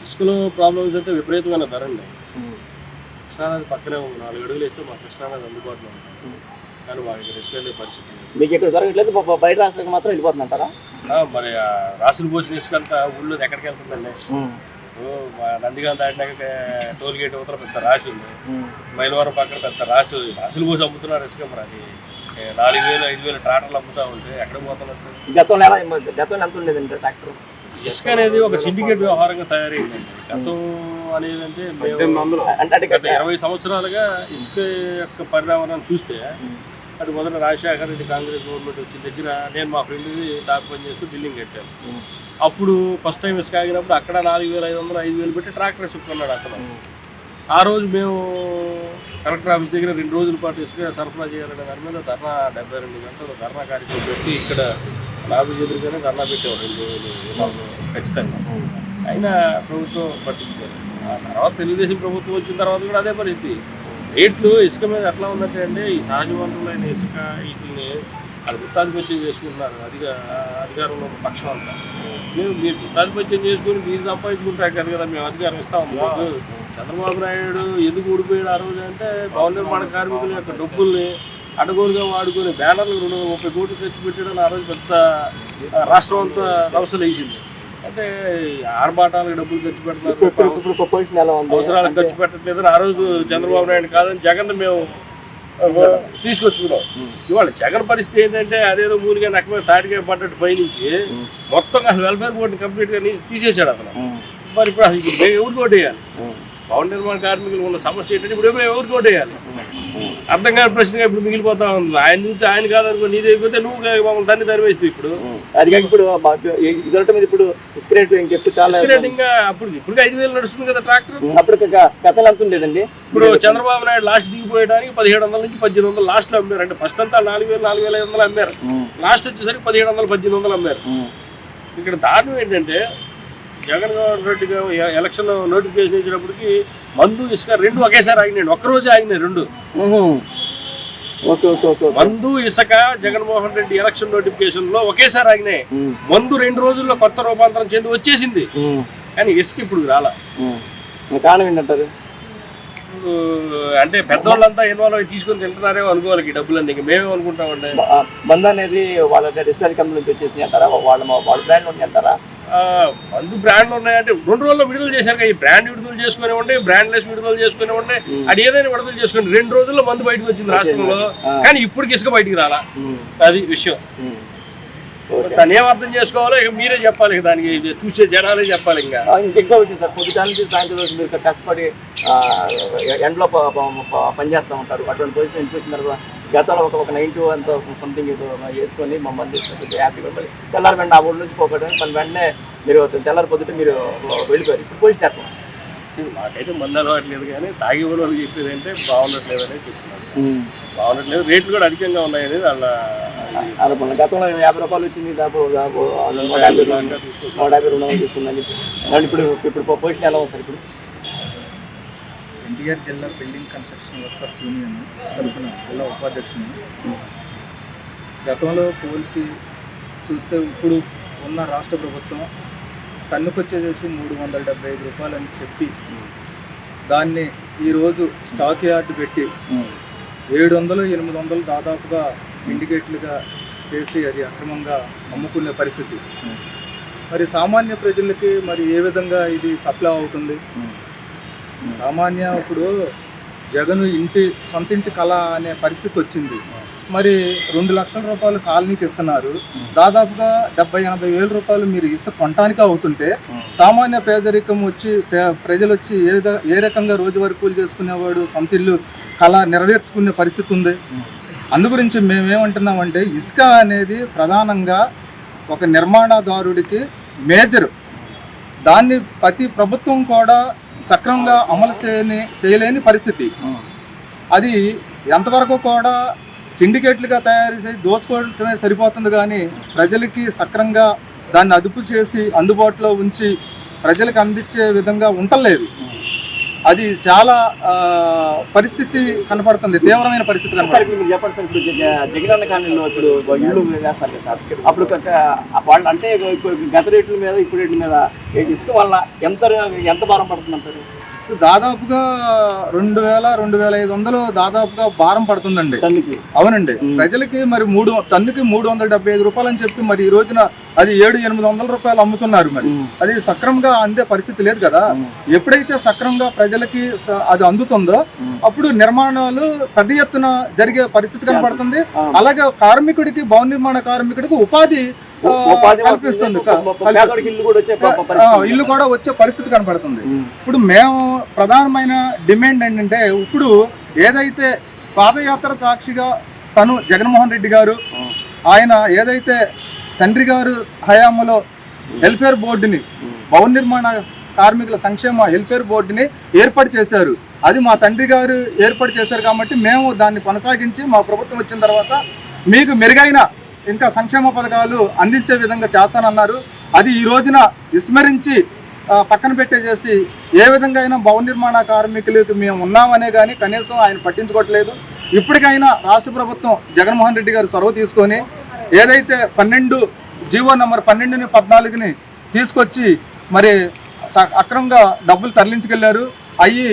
ఇసుకలో ప్రాబ్లమ్స్ అంటే విపరీతమైన ధర అండి. కృష్ణానది పక్కనే ఉంది, 4 అడుగులు వేస్తే మా కృష్ణానది అందుబాటులో ఉంది. కానీ మాకు ఇక్కడ ఇసుక వెళ్ళే పరిస్థితి లేదు. మీకు ఇక్కడ దొరకట్లేదు, బయట రాష్ట్రానికి మాత్రం వెళ్ళిపోతుందంటారా? మరి రాసులు పోసిన ఇసుక అంతా ఊళ్ళో ఎక్కడికి వెళ్తుందండి? మా నందిగాం దాటినాక టోల్ గేట్ అవతల పెద్ద రాసి ఉంది, మైలవరం పక్కన పెద్ద రాసులు పోసి అమ్ముతున్నారు ఇసుక. మరి అది 4,000 5,000 ట్రాక్టర్లు అమ్ముతా ఉంటే ఎక్కడ పోతున్నట్టు? గతంలో ఎంత ఉండేదండి ట్రాక్టర్? ఇసుక అనేది ఒక సిండికేట్ వ్యవహారంగా తయారైందండి. గతం అనేది అంటే గత 20 సంవత్సరాలుగా ఇసుక యొక్క పరిణామాన్ని చూస్తే అది మొదట రాజశేఖర రెడ్డి కాంగ్రెస్ గవర్నమెంట్ వచ్చిన దగ్గర నేను మా ఫ్రెండ్ డాక్ పని చేస్తూ బిల్డింగ్ కట్టాను. అప్పుడు ఫస్ట్ టైం ఇసుక ఆగినప్పుడు అక్కడ 4,500 5,000 పెట్టి ట్రాక్టర్ ఇసుక కొన్నాడు అతను. ఆ రోజు మేము కలెక్టర్ ఆఫీస్ దగ్గర 2 రోజుల పాటు ఇసుక సరఫరా చేయాలనే దాని మీద ధర్నా 72 గంటలు ధర్నా కార్యక్రమం పెట్టి ఇక్కడ ఆఫీస్ ఎదురుగానే ధర్నా పెట్టాము 2 రోజులు ఖచ్చితంగా. అయినా ప్రభుత్వం పట్టించుకోలేదు. ఆ తర్వాత తెలుగుదేశం ప్రభుత్వం వచ్చిన తర్వాత కూడా అదే పరిస్థితి. రేట్లు ఇసుక మీద ఎట్లా ఉందంటే అండి, ఈ సహజ వనరులైన ఇసుక వీటిని అది గుత్తాధిపత్యం చేసుకుంటున్నారు అధికారంలో ఉన్న పక్షం అంతా. మీరు గుత్తాధిపత్యం చేసుకుని మీరు సంపాదించుకుంటారు కదా, మేము అధికారం ఇస్తాము. చంద్రబాబు నాయుడు ఎందుకు ఊడిపోయాడు ఆ రోజు అంటే, భవన నిర్మాణ కార్మికుల యొక్క డబ్బుల్ని అడ్డగోలుగా వాడుకొని బ్యానర్లు 230 కోట్లు ఖర్చు పెట్టాడని ఆ రోజు పెద్ద రాష్ట్రం అంతా రవసలు వేసింది. అంటే ఆర్భాటాలకు డబ్బులు ఖర్చు పెడుతున్నారు, అవసరాలకు ఖర్చు పెట్టట్లేదని ఆ రోజు చంద్రబాబు నాయుడు కాదని జగన్ మేము తీసుకొచ్చుకున్నాం. ఇవాళ జగన్ పరిస్థితి ఏంటంటే అదేదో మూలిగా నక్కమే తాటిగా పడ్డట్టు పైనుంచి మొత్తం అసలు వెల్ఫేర్ బోర్డుని కంప్లీట్గా తీసేశాడు అసలు. మరి ఇప్పుడు అసలు ఎవరికి ఓటేయాలి? భవన నిర్మాణ కార్మికులు ఉన్న సమస్య ఏంటంటే ఇప్పుడు ఎవరికి ఓటేయాలి? అర్థం కాని ప్రశ్నగా ఇప్పుడు మిగిలిపోతా ఉంది. ఆయన చూస్తే ఆయన కాదనుకో నీది అయిపోతే నువ్వు మమ్మల్ని దాన్ని తరివేస్తావు. ఇప్పుడు అది ఇప్పుడు ఇప్పుడు ఇంకా ఇప్పుడు 5,000 నడుస్తుంది కదా ట్రాక్టర్. అప్పుడు గతంలో అంత ఉండేదండి. ఇప్పుడు చంద్రబాబు నాయుడు లాస్ట్ దిగిపోయడానికి 1,700 నుంచి 1,800 లాస్ట్ లో అమ్మారు. అంటే ఫస్ట్ అంతా 4,000 4,500 అమ్మారు. లాస్ట్ వచ్చేసరికి 1,700 1,800 అమ్మారు. ఇక్కడ దారుణం ఏంటంటే జగన్ రెడ్డి ఎలక్షన్ నోటిఫికేషన్ ఇచ్చినప్పటికి మందు ఇసుక 2 ఒకేసారి ఆగినాయి. ఒక్కరోజు ఆగినాయి 2. మందు ఇసుక జగన్మోహన్ రెడ్డి ఎలక్షన్ నోటిఫికేషన్ లో ఒకేసారి ఆగినాయి. మందు 2 రోజుల్లో కొత్త రూపాంతరం చెంది వచ్చేసింది, కానీ ఇసుక ఇప్పుడు రాలా. కారణం ఏంటంటారు? అంటే పెద్దవాళ్ళంతా ఇన్వాల్వ్ అయ్యి తీసుకొని తింటున్నారేమో అనుకోవాలి ఈ డబ్బులన్నీ. మేమే అనుకుంటామండి. మందు అనేది వాళ్ళ డిజిటల్ కంపెనీ నుంచి వచ్చేసి అంటారా, వాళ్ళ బ్రాండ్ ఉంది అంటారా? మందు బ్రాండ్లు ఉన్నాయంటే 2 రోజుల్లో విడుదల చేశారు. ఈ బ్రాండ్ విడుదల చేసుకునేవ్వండి, బ్రాండ్లెస్ విడుదల చేసుకునేవ్వండి, అది ఏదైనా విడుదల చేసుకోండి. 2 రోజుల్లో మందు బయటకు వచ్చింది రాష్ట్రంలో, కానీ ఇప్పటికి ఇసుక బయటికి రాలా. అది విషయం. దాన్ని ఏం అర్థం చేసుకోవాలో ఇక మీరే చెప్పాలి, దానికి చూసే జనాలే చెప్పాలి. ఇంకా ఇంకో విషయం సార్, పొద్దుటాల నుంచి సాయంత్రం రోజు మీరు కష్టపడి ఎండలో పనిచేస్తూ ఉంటారు. అటువంటి పొజిషన్ చూసిన తర్వాత గతంలో ఒక 92 అంత సంథింగ్ వేసుకొని మమ్మల్ని హ్యాపీగా తెల్లారి వెంట ఆ ఊళ్ళ నుంచి పోకడం మళ్ళీ వెంటనే మీరు తెల్లారి పొద్దుట మీరు వెళ్ళిపోయారు. ఇప్పుడు పొజిషన్ ఎట్లా? మాకైతే మందు అలవాట్లేదు, కానీ తాగి వాళ్ళు చెప్పేది అంటే బాగుండట్లేదు అనేది చెప్తున్నారు. బాగుండట్లేదు, రేట్లు కూడా అధికంగా ఉన్నాయి అనేది వాళ్ళ గతంలో 50 రూపాయలు వచ్చింది, 150 200 తీసుకుందని చెప్పి. ఇప్పుడు పొజిషన్ ఎలా ఉంది సార్? ఇప్పుడు ఎన్టీఆర్ జిల్లా బిల్డింగ్ కన్స్ట్రక్షన్ వర్కర్స్ యూనియన్ తరఫున జిల్లా ఉపాధ్యక్షుడు. గతంలో పోల్సి చూస్తే ఇప్పుడు ఉన్న రాష్ట్ర ప్రభుత్వం టన్నుకొచ్చేసేసి 375 రూపాయలు అని చెప్పి దాన్ని ఈరోజు స్టాక్ యార్డ్ పెట్టి 700 800 దాదాపుగా సిండికేట్లుగా చేసి అది అక్రమంగా అమ్ముకునే పరిస్థితి. మరి సామాన్య ప్రజలకి మరి ఏ విధంగా ఇది సప్లై అవుతుంది? సామాన్య ఇప్పుడు జగన్ సొంత ఇంటి కళ అనే పరిస్థితి వచ్చింది. మరి 2 లక్షల రూపాయలు కాలనీకి ఇస్తున్నారు. దాదాపుగా 70-80 వేల రూపాయలు మీరు ఇసుక కొనటానికి అవుతుంటే సామాన్య పేదరికం వచ్చి ప్రజలు వచ్చి ఏ రకంగా రోజువారీ కూలి చేసుకునేవాడు సొంత ఇల్లు కళ నెరవేర్చుకునే పరిస్థితి ఉంది. అందు గురించి మేమేమంటున్నామంటే ఇసుక అనేది ప్రధానంగా ఒక నిర్మాణదారుడికి మేజర్. దాన్ని ప్రతి ప్రభుత్వం కూడా సక్రమంగా అమలు చేయలేని పరిస్థితి. అది ఎంతవరకు కూడా సిండికేట్లుగా తయారు చేసి దోచుకోవడమే సరిపోతుంది, కానీ ప్రజలకి సక్రమంగా దాన్ని అదుపు చేసి అందుబాటులో ఉంచి ప్రజలకు అందించే విధంగా ఉండలేదు. అది చాలా పరిస్థితి కనపడుతుంది, తీవ్రమైన పరిస్థితి సార్ కనపడుతుంది. ఇప్పుడు మీరు చెప్పండి సార్, ఇప్పుడు జగనన్న కాలనీలో ఇప్పుడు ఇల్లు వేస్తారు కదా సార్, అప్పుడు వాళ్ళు అంటే ఇప్పుడు గత రేట్ల మీద ఇప్పుడు రేట్ల మీద ఇసుక వల్ల ఎంత భారం పడుతుంది అంటారు? దాదాపుగా 2,000-2,500 దాదాపుగా భారం పడుతుందండి. టన్నుకి? అవునండి. ప్రజలకి మరి టన్నుకి 375 రూపాయలు అని చెప్పి మరి ఈ రోజున అది 700-800 రూపాయలు అమ్ముతున్నారు. మరి అది సక్రమంగా అందే పరిస్థితి లేదు కదా. ఎప్పుడైతే సక్రమంగా ప్రజలకి అది అందుతుందో అప్పుడు నిర్మాణాలు పెద్ద ఎత్తున జరిగే పరిస్థితి కనపడుతుంది. అలాగే కార్మికుడికి, భవన నిర్మాణ కార్మికుడికి ఉపాధి కల్పిస్తుంది, ఇల్లు కూడా వచ్చే పరిస్థితి కనపడుతుంది. ఇప్పుడు మేము ప్రధానమైన డిమాండ్ ఏంటంటే, ఇప్పుడు ఏదైతే పాదయాత్ర సాక్షిగా తను జగన్మోహన్ రెడ్డి గారు ఆయన ఏదైతే తండ్రి గారు హయాంలో వెల్ఫేర్ బోర్డుని, భవన నిర్మాణ కార్మికుల సంక్షేమ వెల్ఫేర్ బోర్డుని ఏర్పాటు చేశారు. అది మా తండ్రి గారు ఏర్పాటు చేశారు కాబట్టి మేము దాన్ని కొనసాగించి మా ప్రభుత్వం వచ్చిన తర్వాత మీకు మెరుగైన ఇంకా సంక్షేమ పథకాలు అందించే విధంగా చేస్తానన్నారు. అది ఈ రోజున విస్మరించి పక్కన పెట్టేసేసి ఏ విధంగా అయినా భవన నిర్మాణ కార్మికులకు మేము ఉన్నామనే కానీ కనీసం ఆయన పట్టించుకోవట్లేదు. ఇప్పటికైనా రాష్ట్ర ప్రభుత్వం జగన్మోహన్ రెడ్డి గారు చొరవ తీసుకొని ఏదైతే 12 జీవో నెంబర్ 12ని 14ని తీసుకొచ్చి మరి అక్రమంగా డబ్బులు తరలించుకెళ్లారు. అవి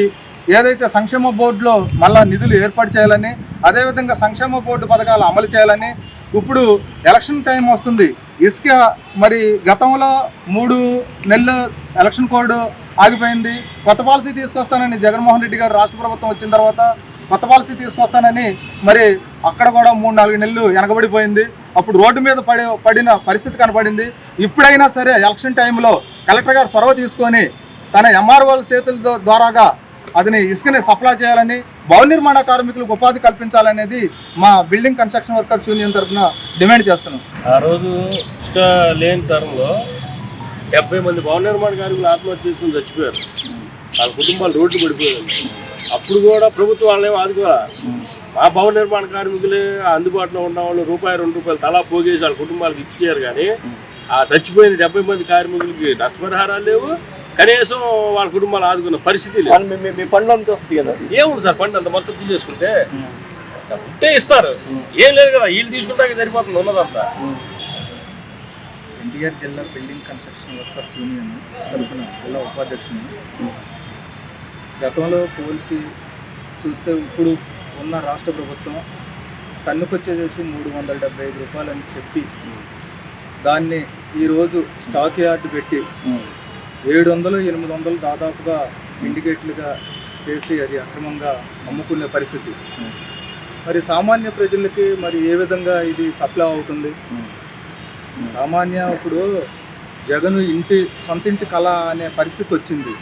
ఏదైతే సంక్షేమ బోర్డులో మళ్ళా నిధులు ఏర్పాటు చేయాలని, అదేవిధంగా సంక్షేమ బోర్డు పథకాలు అమలు చేయాలని. ఇప్పుడు ఎలక్షన్ టైం వస్తుంది. ఇసుక మరి గతంలో 3 నెలలు ఎలక్షన్ కోడ్ ఆగిపోయింది. కొత్త పాలసీ తీసుకొస్తానని జగన్మోహన్ రెడ్డి గారు రాష్ట్ర ప్రభుత్వం వచ్చిన తర్వాత కొత్త పాలసీ తీసుకొస్తానని మరి అక్కడ కూడా 3-4 నెలలు వెనకబడిపోయింది. అప్పుడు రోడ్డు మీద పడిన పరిస్థితి కనపడింది. ఇప్పుడైనా సరే ఎలక్షన్ టైంలో కలెక్టర్ గారు చొరవ తీసుకొని తన ఎంఆర్ఓల చేతుల ద్వారాగా అదిని ఇసుకని సప్లై చేయాలని, భవన నిర్మాణ కార్మికులకు ఉపాధి కల్పించాలనేది మా బిల్డింగ్ కన్స్ట్రక్షన్ వర్కర్స్ యూనియన్ తరఫున డిమాండ్ చేస్తున్నాం. ఆ రోజు ఇసుక లేని తరంలో 70 మంది భవన నిర్మాణ కార్మికులు ఆత్మహత్య చేసుకుని చచ్చిపోయారు. వాళ్ళ కుటుంబాలు రోడ్డు పడిపోయారు. అప్పుడు కూడా ప్రభుత్వం వాళ్ళేమో ఆదుకోవాలి. ఆ భవన నిర్మాణ కార్మికులే అందుబాటులో ఉన్న వాళ్ళు ₹1-2 తలా పోగేసి వాళ్ళ కుటుంబాలకు ఇచ్చారు. కానీ ఆ చచ్చిపోయిన 70 మంది కార్మికులకి నష్టపరిహారాలు లేవు, కనీసం వాళ్ళ కుటుంబాలు ఆదుకున్న పరిస్థితి లేదు. మీ ఫండ్ అంతా వస్తుంది కదా, ఏముంది సార్ ఫండ్ అంత మొత్తం తీసుకుంటే ఉంటే ఇస్తారు, ఏం లేదు కదా. వీళ్ళు తీసుకుంటాక సరిపోతుంది ఉన్నదంతా. ఎన్టీఆర్ జిల్లా బిల్డింగ్ కన్స్ట్రక్షన్ వర్కర్స్ యూనియన్ తరఫున జిల్లా ఉపాధ్యక్షుని. గతంలో పోల్సి చూస్తే ఇప్పుడు ఉన్న రాష్ట్ర ప్రభుత్వం టన్నుకొచ్చేసేసి 375 రూపాయలు అని చెప్పి దాన్ని ఈరోజు స్టాక్ యార్డ్ పెట్టి 700-800 దాదాపుగా సిండికేట్లుగా చేసి అది అక్రమంగా అమ్ముకునే పరిస్థితి. మరి సామాన్య ప్రజలకి మరి ఏ విధంగా ఇది సప్లై అవుతుంది? సామాన్య ఇప్పుడు జగన్ సొంత ఇంటి కళ అనే పరిస్థితి వచ్చింది.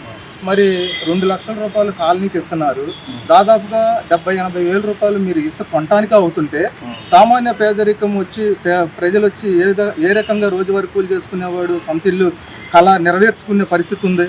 మరి 2 లక్షల రూపాయలు కాలనీకి ఇస్తున్నారు. దాదాపుగా 70-80 వేల రూపాయలు మీరు ఇసుక కొనటానికే అవుతుంటే సామాన్య పేదరికం వచ్చి ప్రజలు వచ్చి ఏ రకంగా రోజువారీ కూలి చేసుకునేవాడు సొంత ఇల్లు కళ నెరవేర్చుకునే పరిస్థితి ఉంది.